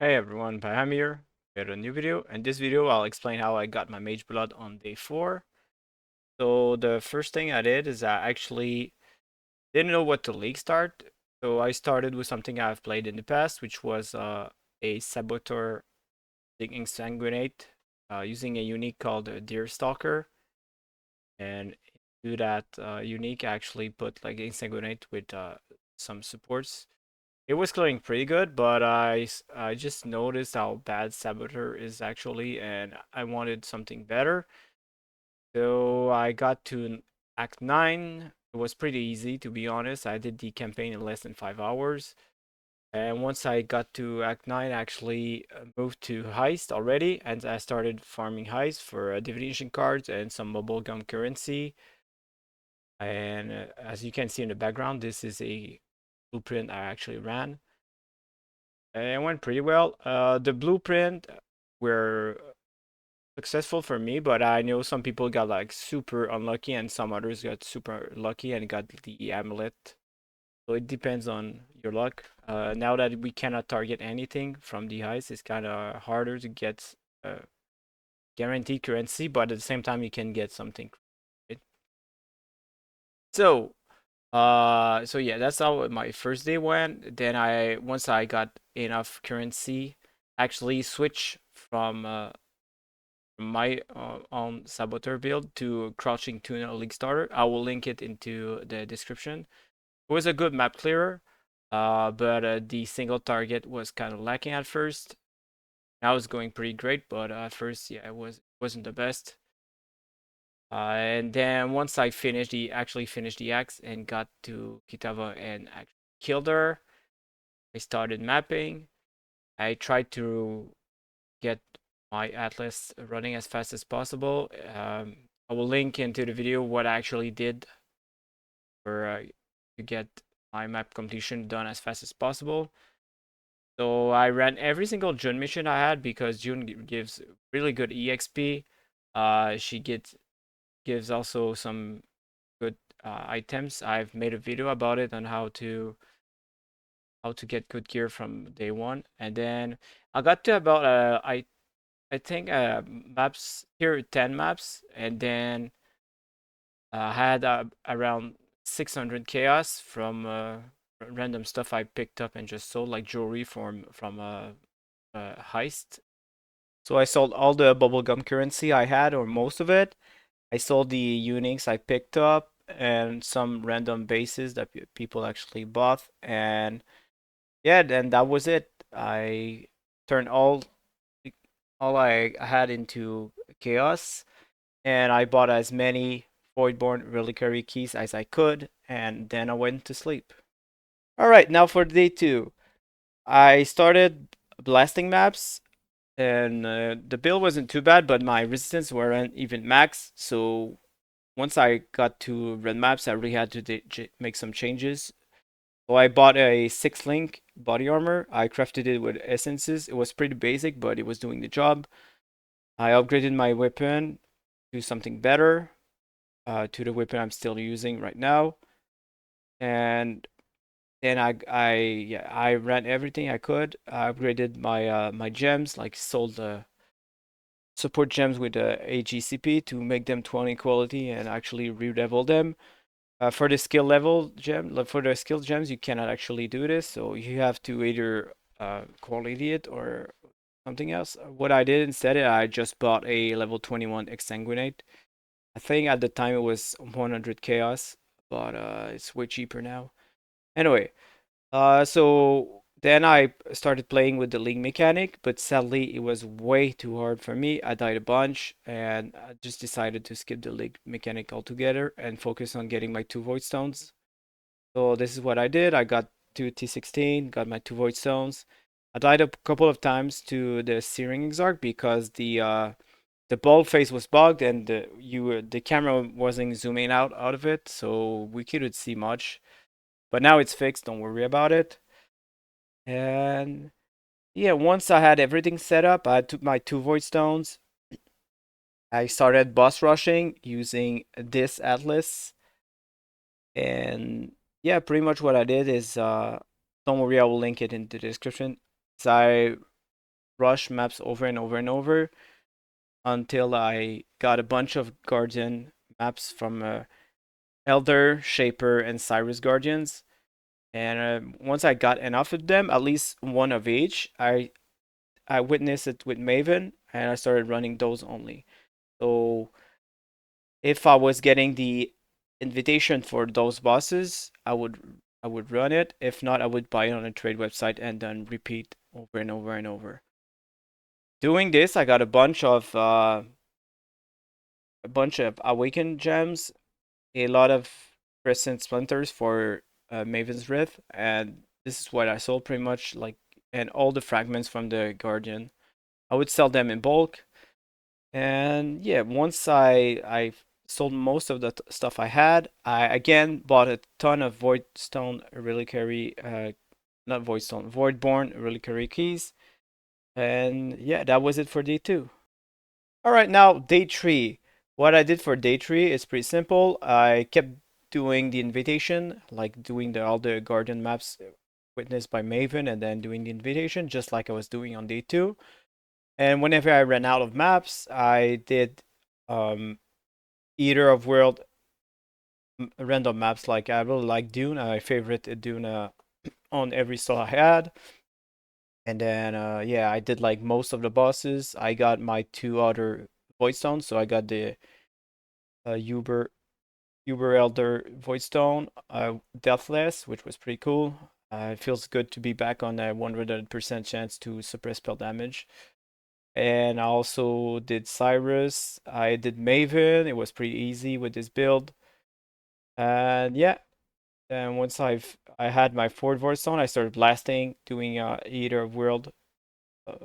Hey everyone, Payam here with a new video. In this video, I'll explain how I got my Mageblood on day 4. So the first thing I did is I actually didn't know what to league start. So I started with something I've played in the past, which was a Saboteur Insanguinate using a unique called Deer Stalker. And to that unique, I actually put like Insanguinate with some supports. It was clearing pretty good, but I just noticed how bad Saboteur is actually, and I wanted something better. So I got to Act 9. It was pretty easy, to be honest. I did the campaign in less than 5 hours. And once I got to Act 9, I actually moved to Heist already, and I started farming Heist for divination cards and some bubblegum currency. And as you can see in the background, this is a blueprint I actually ran. It went pretty well. The blueprint were successful for me, but I know some people got like super unlucky and some others got super lucky and got the amulet. So it depends on your luck. Now that we cannot target anything from the heist, it's kind of harder to get guaranteed currency, but at the same time you can get something. Right? So, so yeah, that's how my first day went. Then once I got enough currency, actually switch from my own Saboteur build to Crouching Tuna League Starter. I will link it into the description. It was a good map clearer, but the single target was kind of lacking at first. Now it's going pretty great, but at first, yeah, wasn't the best. And then once I actually finished the axe and got to Kitava and actually killed her, I started mapping. I tried to get my atlas running as fast as possible. I will link into the video what I actually did for to get my map completion done as fast as possible. So I ran every single June mission I had because June gives really good EXP. She gives also some good items. I've made a video about it on how to get good gear from day one, and then I got to about I think maps here 10 maps, and then I had around 600 chaos from random stuff I picked up and just sold, like jewelry from heist. So I sold all the bubblegum currency I had, or most of it. I sold the uniques I picked up and some random bases that people actually bought, and yeah, then that was it. I turned all I had into chaos, and I bought as many Voidborn reliquary keys as I could, and then I went to sleep. All right, now for day 2. I started blasting maps, and the build wasn't too bad, but my resistance weren't even max. So once I got to red maps, I really had to make some changes. So I bought a 6-link body armor. I crafted it with essences. It was pretty basic, but it was doing the job. I upgraded my weapon to something better, to the weapon I'm still using right now. And then I ran everything I could. I upgraded my gems, like sold the support gems with the AGCP to make them 20 quality and actually re-level them. For the skill level for the skill gems, you cannot actually do this, so you have to either quality it or something else. What I did instead, I just bought a level 21 Exsanguinate. I think at the time it was 100 chaos, but it's way cheaper now. Anyway, so then I started playing with the league mechanic, but sadly it was way too hard for me. I died a bunch, and I just decided to skip the league mechanic altogether and focus on getting my 2 void stones. So this is what I did. I got 2 T16, got my 2 void stones. I died a couple of times to the Searing Exarch because the ball face was bugged and the camera wasn't zooming out of it, so we couldn't see much. But now it's fixed. Don't worry about it. And yeah, once I had everything set up, I took my 2 void stones. I started boss rushing using this atlas, and yeah, pretty much what I did is don't worry, I will link it in the description. So I rush maps over and over and over until I got a bunch of Guardian maps from Elder, Shaper, and Cyrus Guardians. And once I got enough of them, at least one of each, I witnessed it with Maven, and I started running those only. So if I was getting the invitation for those bosses, I would run it. If not, I would buy it on a trade website and then repeat over and over and over. Doing this, I got a bunch of awakened gems, a lot of crescent splinters for Maven's Rift, and this is what I sold pretty much like, and all the fragments from the Guardian. I would sell them in bulk, and yeah, once I sold most of the stuff I had, I again bought a ton of Voidstone Reliquary, not Voidstone, Voidborn Reliquary keys, and yeah, that was it for day two. All right, now day three. What I did for day three is pretty simple. I kept doing the invitation, like doing all the Guardian maps witnessed by Maven, and then doing the invitation, just like I was doing on day two. And whenever I ran out of maps, I did um, Eater of World random maps. Like I really like Dune. I favorite Dune on every slot I had. And then yeah, I did like most of the bosses. I got my two other Voidstones, so I got the Uber Elder Voidstone, Deathless, which was pretty cool. It feels good to be back on a 100% chance to suppress spell damage. And I also did Cyrus. I did Maven. It was pretty easy with this build. And yeah, and once I had my fourth Voidstone, I started blasting, doing Eater of World uh,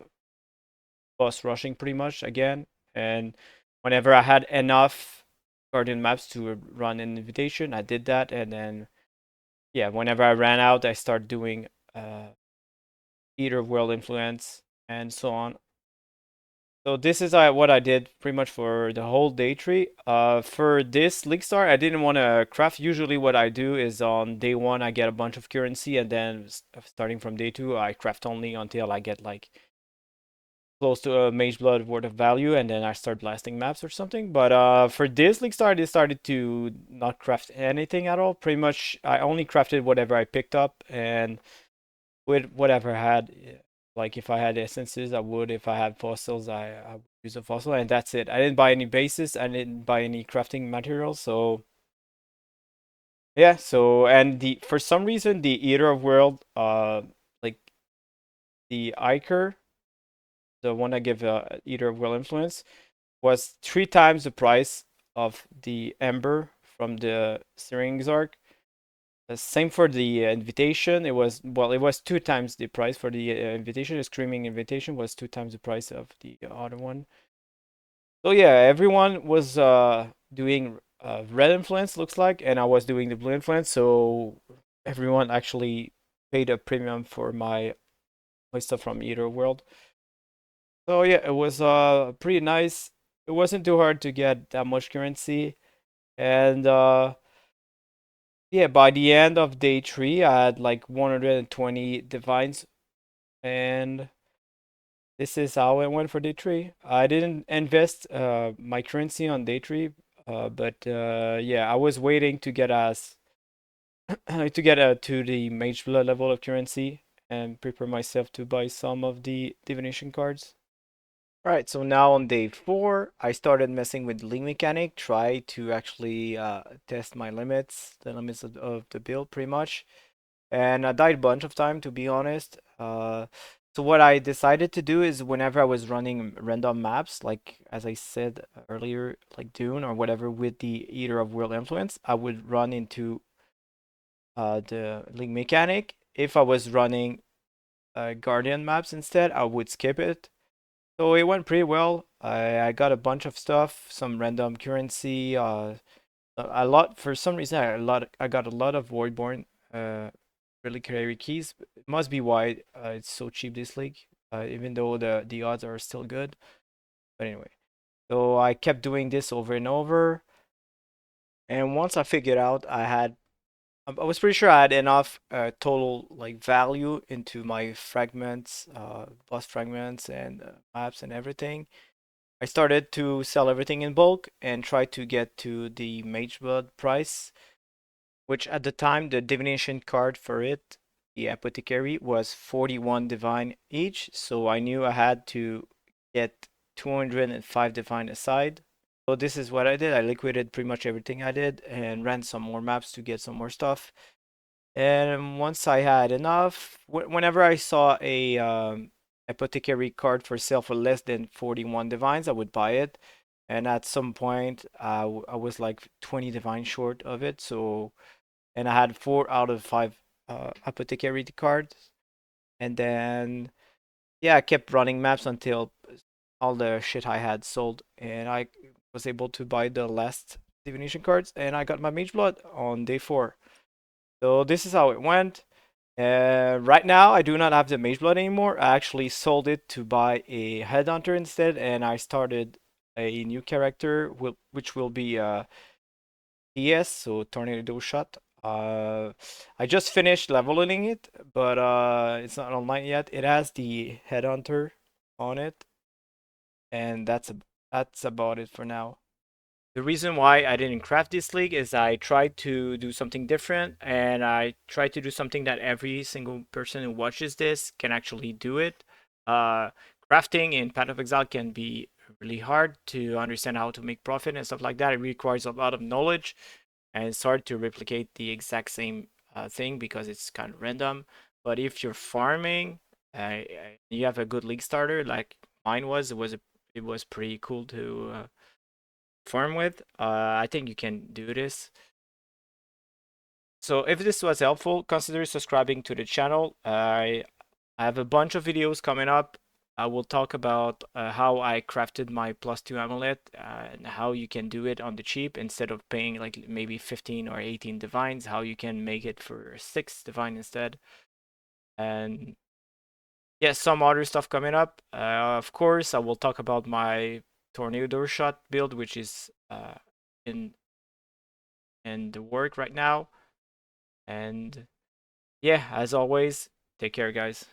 boss rushing pretty much again. And whenever I had enough Guardian maps to run an invitation, I did that. And then yeah, whenever I ran out, I started doing Eater of World Influence and so on. So this is what I did pretty much for the whole day tree. For this League Star, I didn't want to craft. Usually what I do is on day one, I get a bunch of currency, and then starting from day two, I craft only until I get like close to a Mageblood worth of value, and then I start blasting maps or something. But for this League Star, I just started to not craft anything at all. Pretty much, I only crafted whatever I picked up, and with whatever I had. Like if I had essences, I would. If I had fossils, I would use a fossil, and that's it. I didn't buy any bases. I didn't buy any crafting materials. So yeah. So and the for some reason the Eater of World, like the Iker, the one I give Eater of World influence, was 3 times the price of the Ember from the Searing Exarch. Same for the invitation. It was well, it was 2 times the price for the invitation. The screaming invitation was 2 times the price of the other one. So yeah, everyone was doing red influence looks like, and I was doing the blue influence. So everyone actually paid a premium for my stuff from Eater World. So yeah, it was pretty nice. It wasn't too hard to get that much currency, and yeah, by the end of day three, I had like 120 divines, and this is how it went for day three. I didn't invest my currency on day three, but yeah, I was waiting to get as to get to the mage blood level of currency and prepare myself to buy some of the divination cards. Alright, so now on day four, I started messing with link mechanic, try to actually test my limits, the limits of the build pretty much. And I died a bunch of time to be honest. So what I decided to do is whenever I was running random maps, like as I said earlier, like Dune or whatever with the Eater of World Influence, I would run into the link mechanic. If I was running Guardian maps instead, I would skip it. So it went pretty well. I got a bunch of stuff, some random currency, a lot for some reason I got a lot of Voidborn reliquary keys. It must be why it's so cheap this league, even though the odds are still good. But anyway, so I kept doing this over and over, and once I figured out I had I was pretty sure I had enough total like value into my fragments, boss fragments and maps and everything. I started to sell everything in bulk and try to get to the Mageblood price, which at the time the divination card for it, the apothecary, was 41 divine each. So I knew I had to get 205 divine aside. So this is what I did. I liquidated pretty much everything I did and ran some more maps to get some more stuff. And once I had enough, whenever I saw a apothecary card for sale for less than 41 divines, I would buy it. And at some point, I was like 20 divine short of it. So, and I had 4 out of 5 apothecary cards. And then, yeah, I kept running maps until all the shit I had sold. And I was able to buy the last divination cards. And I got my Mageblood on day 4. So this is how it went. Right now, I do not have the Mageblood anymore. I actually sold it to buy a Headhunter instead, and I started a new character, which will be TS, so Tornado Shot. I just finished leveling it, but it's not online yet. It has the Headhunter on it, and that's about it for now. The reason why I didn't craft this league is I tried to do something different and I tried to do something that every single person who watches this can actually do it. Uh, Crafting in Path of Exile can be really hard to understand how to make profit and stuff like that. It requires a lot of knowledge and it's hard to replicate the exact same thing because it's kind of random. But if you're farming, you have a good league starter like mine was, it was pretty cool to farm with. I think you can do this. So if this was helpful, consider subscribing to the channel. I have a bunch of videos coming up. I will talk about how I crafted my +2 amulet and how you can do it on the cheap instead of paying like maybe 15 or 18 divines, how you can make it for 6 divine instead. And yeah, some other stuff coming up. Of course, I will talk about my tornado shot build, which is in the work right now. And yeah, as always, take care, guys.